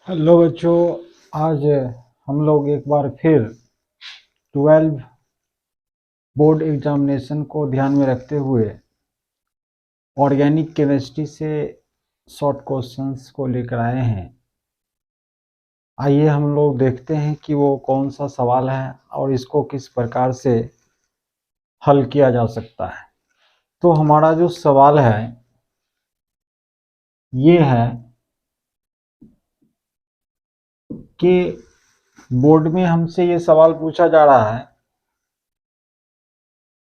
Hello बच्चों, आज हम लोग एक बार फिर 12 बोर्ड एग्जामिनेशन को ध्यान में रखते हुए ऑर्गेनिक केमिस्ट्री से शॉर्ट क्वेश्चंस को लेकर आए हैं। आइए हम लोग देखते हैं कि वो कौन सा सवाल है और इसको किस प्रकार से हल किया जा सकता है। तो हमारा जो सवाल है ये है कि बोर्ड में हमसे ये सवाल पूछा जा रहा है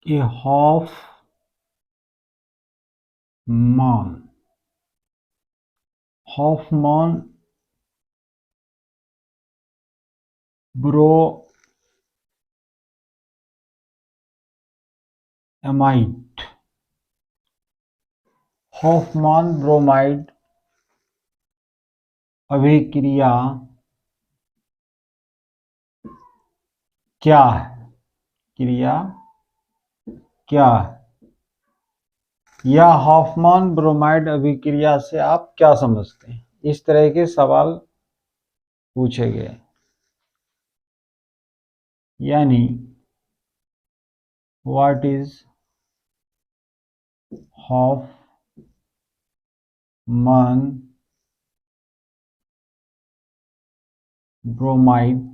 कि हॉफमान ब्रोमाइड हॉफमान ब्रोमाइड अभिक्रिया क्या है? क्रिया क्या है या हॉफमान ब्रोमाइड अभिक्रिया से आप क्या समझते हैं? इस तरह के सवाल पूछे गए। यानी व्हाट इज हॉफमान ब्रोमाइड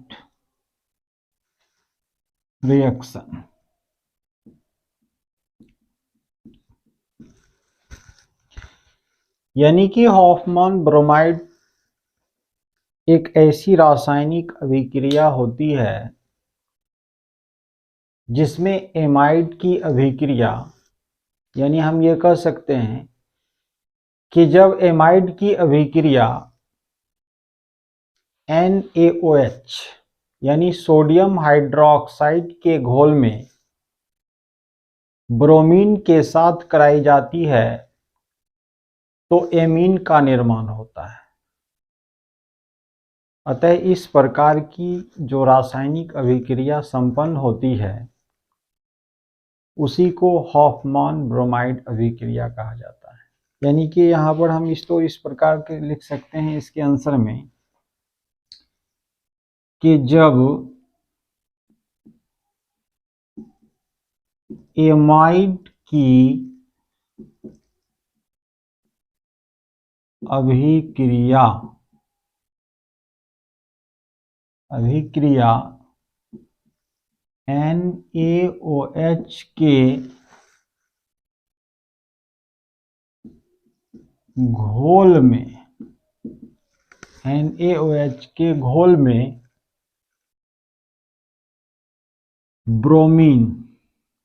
रिएक्शन। यानी कि हॉफमान ब्रोमाइड एक ऐसी रासायनिक अभिक्रिया होती है जिसमें एमाइड की अभिक्रिया, यानी हम ये कह सकते हैं कि जब एमाइड की अभिक्रिया NaOH यानी सोडियम हाइड्रोक्साइड के घोल में ब्रोमीन के साथ कराई जाती है तो एमीन का निर्माण होता है। अतः इस प्रकार की जो रासायनिक अभिक्रिया संपन्न होती है उसी को हॉफमान ब्रोमाइड अभिक्रिया कहा जाता है। यानी कि यहाँ पर हम इसको इस प्रकार के लिख सकते हैं इसके आंसर में कि जब एमाइड की अभिक्रिया NaOH के घोल में ब्रोमीन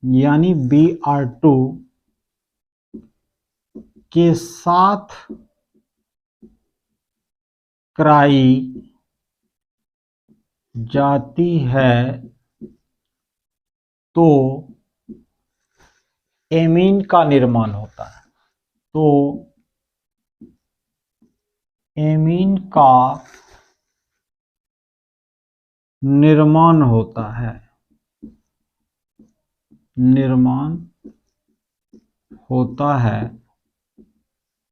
यानी Br2 के साथ कराई जाती है तो एमीन का निर्माण होता है। तो एमीन का निर्माण होता है।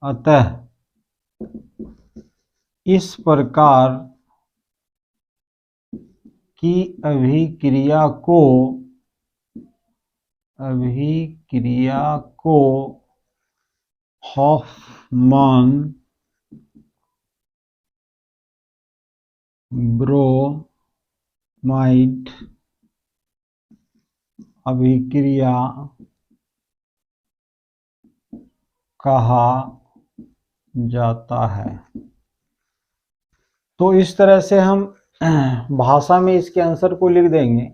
अतः इस प्रकार की अभिक्रिया को हॉफमान ब्रोमाइड अभिक्रिया कहा जाता है। तो इस तरह से हम भाषा में इसके आंसर को लिख देंगे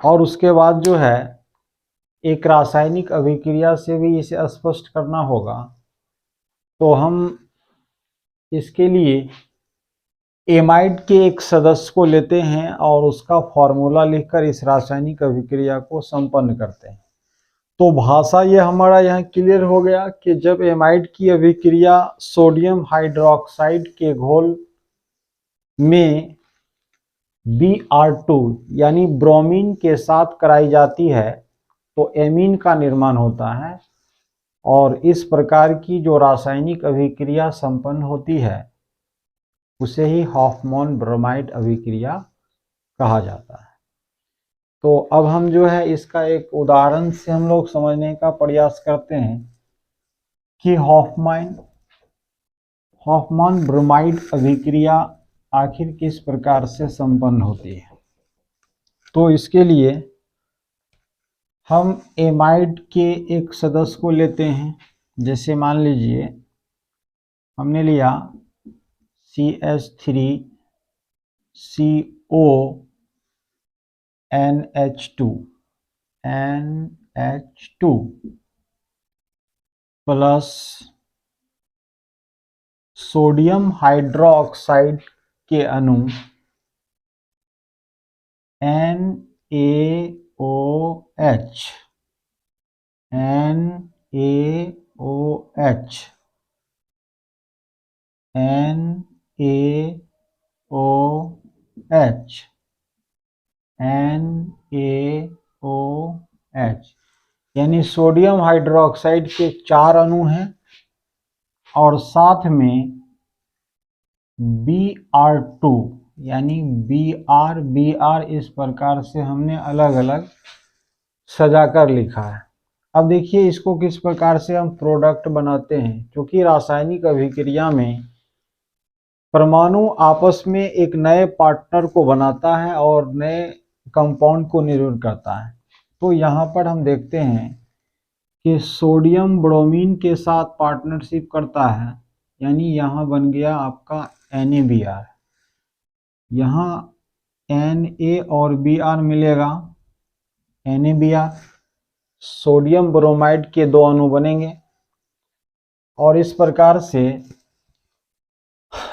और उसके बाद जो है एक रासायनिक अभिक्रिया से भी इसे स्पष्ट करना होगा। तो हम इसके लिए एमाइड के एक सदस्य को लेते हैं और उसका फॉर्मूला लिखकर इस रासायनिक अभिक्रिया को संपन्न करते हैं। तो भाषा ये हमारा यहाँ क्लियर हो गया कि जब एमाइड की अभिक्रिया सोडियम हाइड्रोक्साइड के घोल में Br2 यानी ब्रोमीन के साथ कराई जाती है तो एमीन का निर्माण होता है। और इस प्रकार की जो रासायनिक अभिक्रिया संपन्न होती है उसे ही हॉफमैन ब्रोमाइड अभिक्रिया कहा जाता है। तो अब हम जो है इसका एक उदाहरण से हम लोग समझने का प्रयास करते हैं कि हॉफमैन ब्रोमाइड अभिक्रिया आखिर किस प्रकार से संपन्न होती है। तो इसके लिए हम एमाइड के एक सदस्य को लेते हैं। जैसे मान लीजिए हमने लिया CH3CO NH2 plus sodium hydroxide के अणु NaOH यानी सोडियम हाइड्रोक्साइड के 4 अणु हैं और साथ में Br2 यानी Br इस प्रकार से हमने अलग अलग सजाकर लिखा है। अब देखिए इसको किस प्रकार से हम प्रोडक्ट बनाते हैं, क्योंकि रासायनिक अभिक्रिया में परमाणु आपस में एक नए पार्टनर को बनाता है और नए कंपाउंड को निर्माण करता है। तो यहाँ पर हम देखते हैं कि सोडियम ब्रोमीन के साथ पार्टनरशिप करता है, यानी यहाँ बन गया आपका NaBr। यहाँ Na और Br मिलेगा, NaBr सोडियम ब्रोमाइड के 2 अणु बनेंगे और इस प्रकार से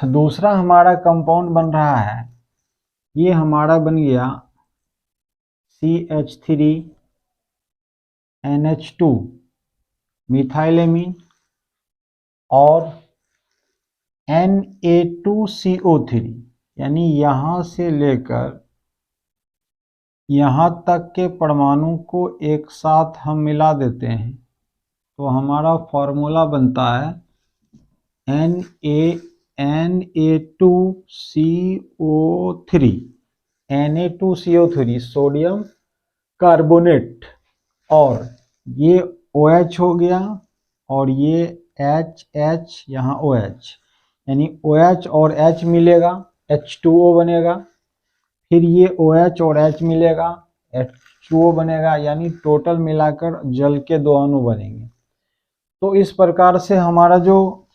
दूसरा हमारा कंपाउंड बन रहा है। ये हमारा बन गया CH3NH2 मिथाइलेमीन और Na2CO3, यानी यहाँ से लेकर यहाँ तक के परमाणु को एक साथ हम मिला देते हैं तो हमारा फॉर्मूला बनता है Na2CO3 सोडियम कार्बोनेट, और ये OH हो गया और ये HH यहाँ OH, यानी OH और H मिलेगा H2O बनेगा, फिर ये OH और H मिलेगा H2O बनेगा, यानी टोटल मिलाकर जल के 2 अणु बनेंगे। तो इस प्रकार से हमारा जो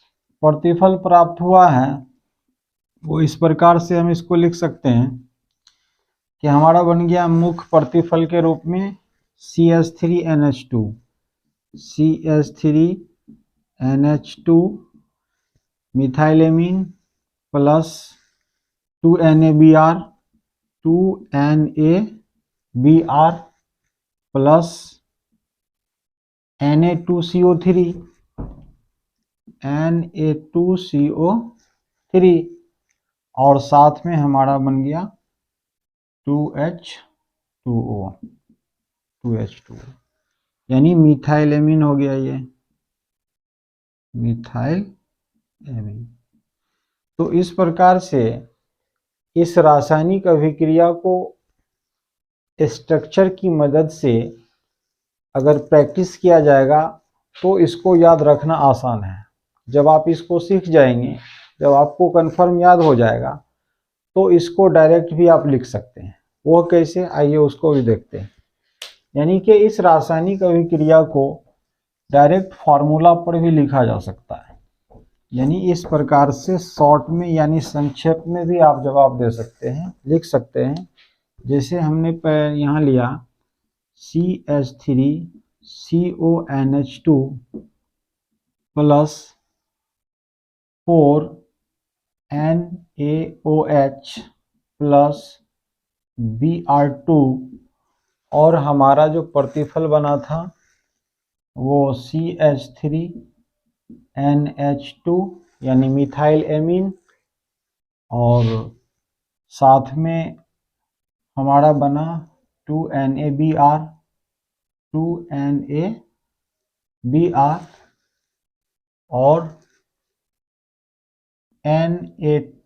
प्रतिफल प्राप्त हुआ है वो इस प्रकार से हम इसको लिख सकते हैं कि हमारा बन गया मुख्य प्रतिफल के रूप में CH3NH2 मिथाइलेमीन plus 2NaBr plus Na2CO3 और साथ में हमारा बन गया 2H2O, यानी मिथाइलेमीन हो गया ये मिथाइलेमीन। तो इस प्रकार से इस रासायनिक अभिक्रिया को स्ट्रक्चर की मदद से अगर प्रैक्टिस किया जाएगा तो इसको याद रखना आसान है। जब आप इसको सीख जाएंगे, जब आपको कंफर्म याद हो जाएगा तो इसको डायरेक्ट भी आप लिख सकते हैं। वो कैसे, आइए उसको भी देखते हैं। यानी कि इस रासायनिक अभिक्रिया को डायरेक्ट फार्मूला पर भी लिखा जा सकता है, यानी इस प्रकार से शॉर्ट में यानी संक्षेप में भी आप जवाब दे सकते हैं, लिख सकते हैं। जैसे हमने यहाँ लिया CH3CONH2 plus 4NaOH plus Br2 और हमारा जो प्रतिफल बना था वो CH3NH2 यानी मिथाइल एमीन और साथ में हमारा बना 2NaBr और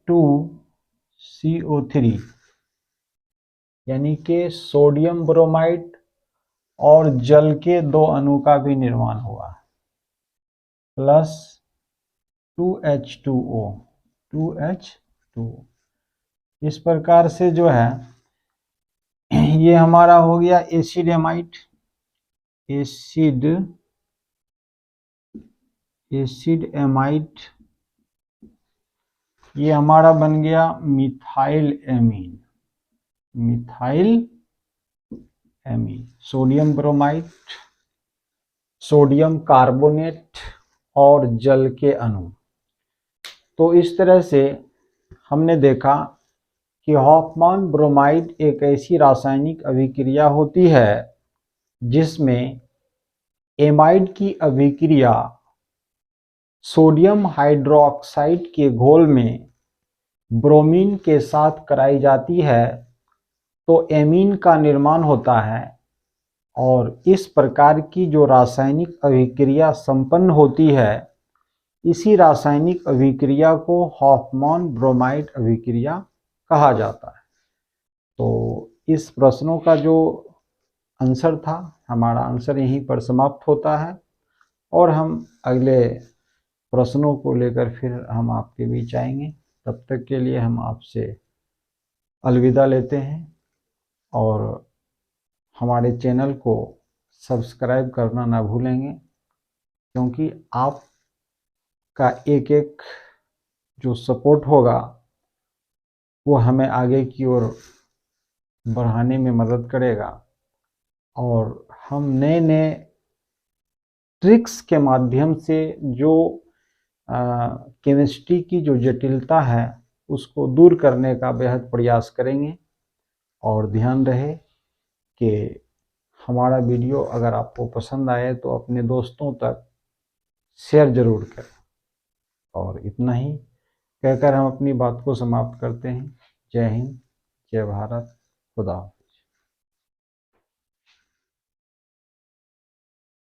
H2CO3 यानी कि सोडियम ब्रोमाइड और जल के 2 अणु का भी निर्माण हुआ प्लस 2H2O 2H2O। इस प्रकार से जो है ये हमारा हो गया एसिड एमाइड, एसिड एमाइड। ये हमारा बन गया methyl amine, sodium bromide, sodium carbonate और जल के अणु। तो इस तरह से हमने देखा कि हॉफमैन ब्रोमाइड एक ऐसी रासायनिक अभिक्रिया होती है जिसमें एमाइड की अभिक्रिया सोडियम हाइड्रोक्साइड के घोल में ब्रोमीन के साथ कराई जाती है तो एमीन का निर्माण होता है। और इस प्रकार की जो रासायनिक अभिक्रिया संपन्न होती है, इसी रासायनिक अभिक्रिया को हॉफमैन ब्रोमाइड अभिक्रिया कहा जाता है। तो इस प्रश्नों का जो आंसर था, हमारा आंसर यहीं पर समाप्त होता है और हम अगले प्रश्नों को लेकर फिर हम आपके बीच आएंगे। तब तक के लिए हम आपसे अलविदा लेते हैं और हमारे चैनल को सब्सक्राइब करना ना भूलेंगे, क्योंकि आपका एक एक जो सपोर्ट होगा वो हमें आगे की ओर बढ़ाने में मदद करेगा और हम नए नए ट्रिक्स के माध्यम से जो केमिस्ट्री की जो जटिलता है उसको दूर करने का बेहद प्रयास करेंगे। और ध्यान रहे कि हमारा वीडियो अगर आपको पसंद आए तो अपने दोस्तों तक शेयर जरूर करें। और इतना ही कहकर हम अपनी बात को समाप्त करते हैं। जय हिंद, जय भारत, खुदा।